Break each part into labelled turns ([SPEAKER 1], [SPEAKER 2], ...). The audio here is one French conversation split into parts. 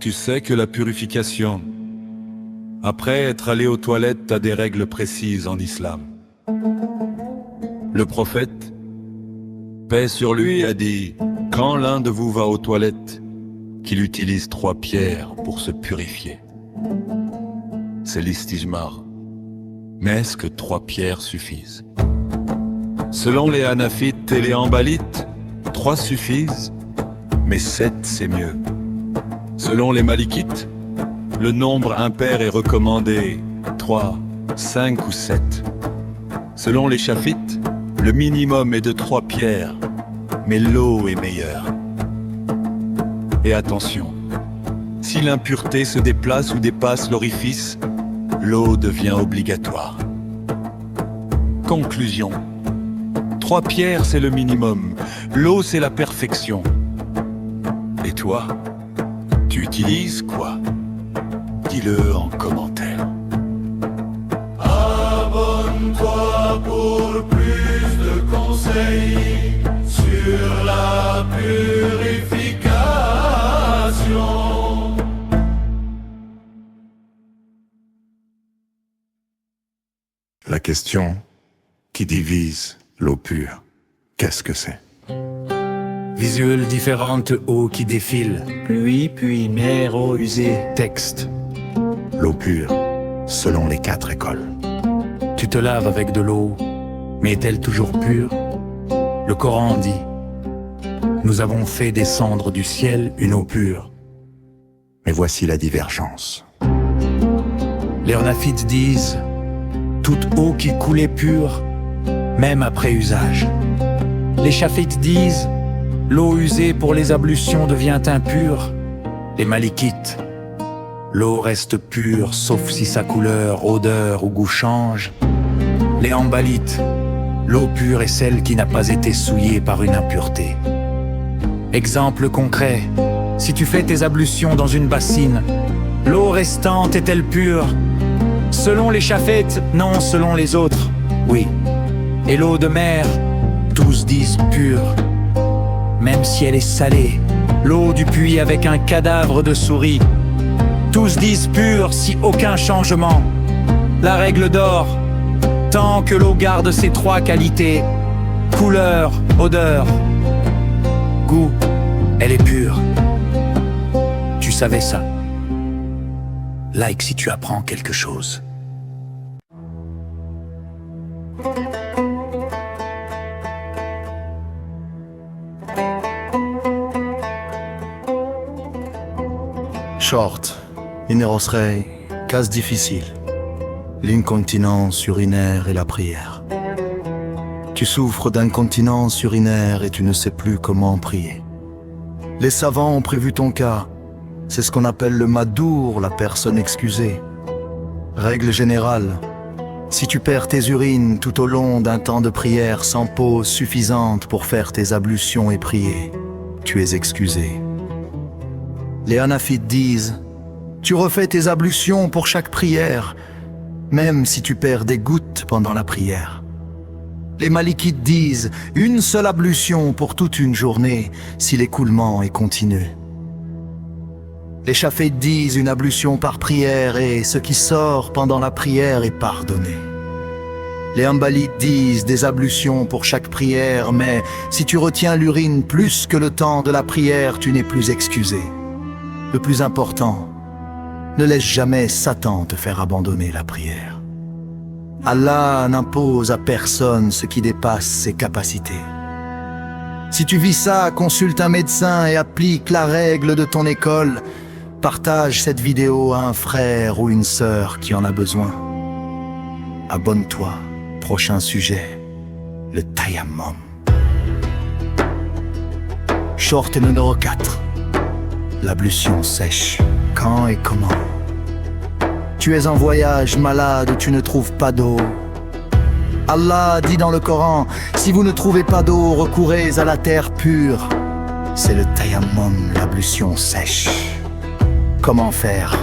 [SPEAKER 1] Tu sais que la purification, après être allé aux toilettes, a des règles précises en islam. Le prophète, paix sur lui, a dit, quand l'un de vous va aux toilettes, qu'il utilise 3 pierres pour se purifier. C'est l'istijmar. Mais est-ce que 3 pierres suffisent? Selon les Hanafites et les Hanbalites, 3 suffisent, mais 7 c'est mieux. Selon les Malikites, le nombre impair est recommandé 3, 5 ou 7. Selon les Chafites, le minimum est de 3 pierres, mais l'eau est meilleure. Et attention, si l'impureté se déplace ou dépasse l'orifice, l'eau devient obligatoire. Conclusion. 3 pierres c'est le minimum, l'eau c'est la perfection. Et toi, tu utilises quoi? Dis-le en commentaire.
[SPEAKER 2] Abonne-toi pour plus de conseils sur la purification.
[SPEAKER 3] La question qui divise l'eau pure, qu'est-ce que c'est?
[SPEAKER 4] Visuels différentes eaux qui défilent.
[SPEAKER 5] Pluie, puis mer, eau usée.
[SPEAKER 4] Texte.
[SPEAKER 3] L'eau pure, selon les 4 écoles.
[SPEAKER 4] Tu te laves avec de l'eau, mais est-elle toujours pure? Le Coran dit, nous avons fait descendre du ciel une eau pure.
[SPEAKER 3] Mais voici la divergence.
[SPEAKER 4] Les Hanafites disent, toute eau qui coulait pure, même après usage. Les Chafites disent, l'eau usée pour les ablutions devient impure. Les Malikites, l'eau reste pure sauf si sa couleur, odeur ou goût change. Les Hanbalites, l'eau pure est celle qui n'a pas été souillée par une impureté. Exemple concret, si tu fais tes ablutions dans une bassine, l'eau restante est-elle pure? Selon les Chafites, non, selon les autres, oui. Et l'eau de mer, tous disent pure. Même si elle est salée, l'eau du puits avec un cadavre de souris, tous disent pure si aucun changement. La règle d'or, tant que l'eau garde ses 3 qualités, couleur, odeur, goût, elle est pure. Tu savais ça? Like si tu apprends quelque chose.
[SPEAKER 5] Short, Ineros Rei, case difficile. L'incontinence urinaire et la prière. Tu souffres d'incontinence urinaire et tu ne sais plus comment prier. Les savants ont prévu ton cas. C'est ce qu'on appelle le madour, la personne excusée. Règle générale, si tu perds tes urines tout au long d'un temps de prière sans pause suffisante pour faire tes ablutions et prier, tu es excusé. Les Hanafites disent, tu refais tes ablutions pour chaque prière, même si tu perds des gouttes pendant la prière. Les Malikites disent, une seule ablution pour toute une journée, si l'écoulement est continu. Les Chafites disent une ablution par prière et ce qui sort pendant la prière est pardonné. Les Hanbalites disent des ablutions pour chaque prière, mais si tu retiens l'urine plus que le temps de la prière, tu n'es plus excusé. Le plus important, ne laisse jamais Satan te faire abandonner la prière. Allah n'impose à personne ce qui dépasse ses capacités. Si tu vis ça, consulte un médecin et applique la règle de ton école. Partage cette vidéo à un frère ou une sœur qui en a besoin. Abonne-toi. Prochain sujet, le tayammum. Short numéro 4. L'ablution sèche. Quand et comment? Tu es en voyage malade où tu ne trouves pas d'eau. Allah dit dans le Coran, si vous ne trouvez pas d'eau, recourez à la terre pure. C'est le tayammum, l'ablution sèche. Comment faire?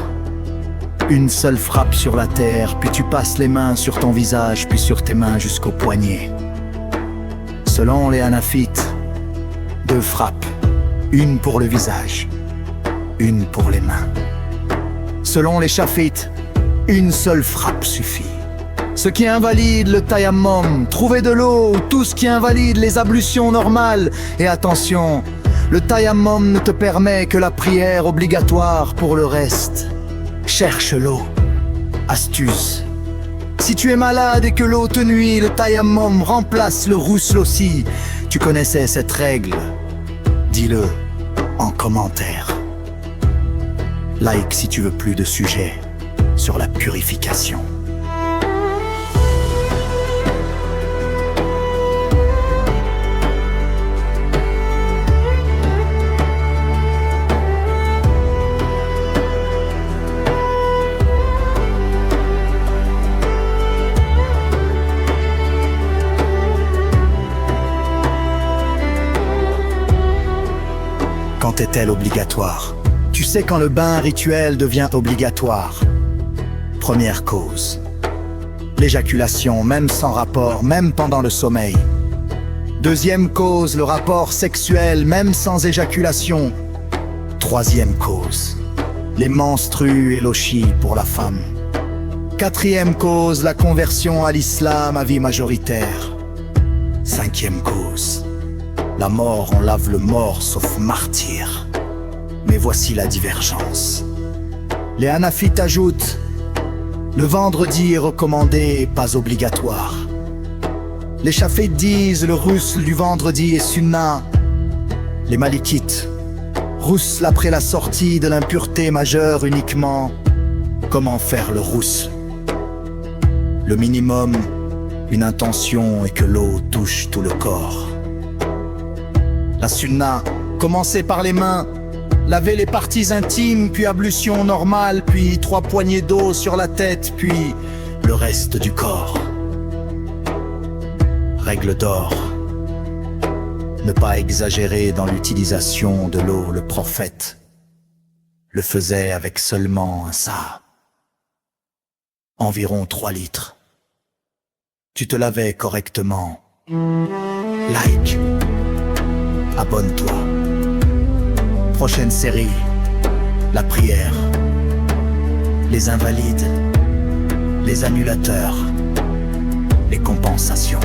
[SPEAKER 5] Une seule frappe sur la terre, puis tu passes les mains sur ton visage, puis sur tes mains jusqu'au poignet. Selon les Hanafites, 2 frappes, une pour le visage, une pour les mains. Selon les chafites, une seule frappe suffit. Ce qui invalide le tayammum, trouver de l'eau, tout ce qui invalide les ablutions normales. Et attention, le tayammum ne te permet que la prière obligatoire pour le reste. Cherche l'eau. Astuce. Si tu es malade et que l'eau te nuit, le tayammum remplace le roussel aussi. Tu connaissais cette règle? Dis-le en commentaire. Like si tu veux plus de sujets sur la purification. Quand est-elle obligatoire? Tu sais quand le bain rituel devient obligatoire. Première cause. L'éjaculation, même sans rapport, même pendant le sommeil. Deuxième cause, le rapport sexuel, même sans éjaculation. Troisième cause, les menstrues et l'oshi pour la femme. Quatrième cause, la conversion à l'islam à vie majoritaire. Cinquième cause, la mort, on lave le mort sauf martyr. Mais voici la divergence. Les hanafites ajoutent: le vendredi est recommandé et pas obligatoire. Les chafites disent le roussel du vendredi est sunna. Les malikites, roussel après la sortie de l'impureté majeure uniquement. Comment faire le roussel? Le minimum, une intention et que l'eau touche tout le corps. La sunna, commencer par les mains, laver les parties intimes, puis ablution normale, puis 3 poignées d'eau sur la tête, puis le reste du corps. Règle d'or. Ne pas exagérer dans l'utilisation de l'eau. Le prophète le faisait avec seulement un sa. Environ 3 litres. Tu te lavais correctement. Like. Abonne-toi. Prochaine série, la prière, les invalides, les annulateurs, les compensations.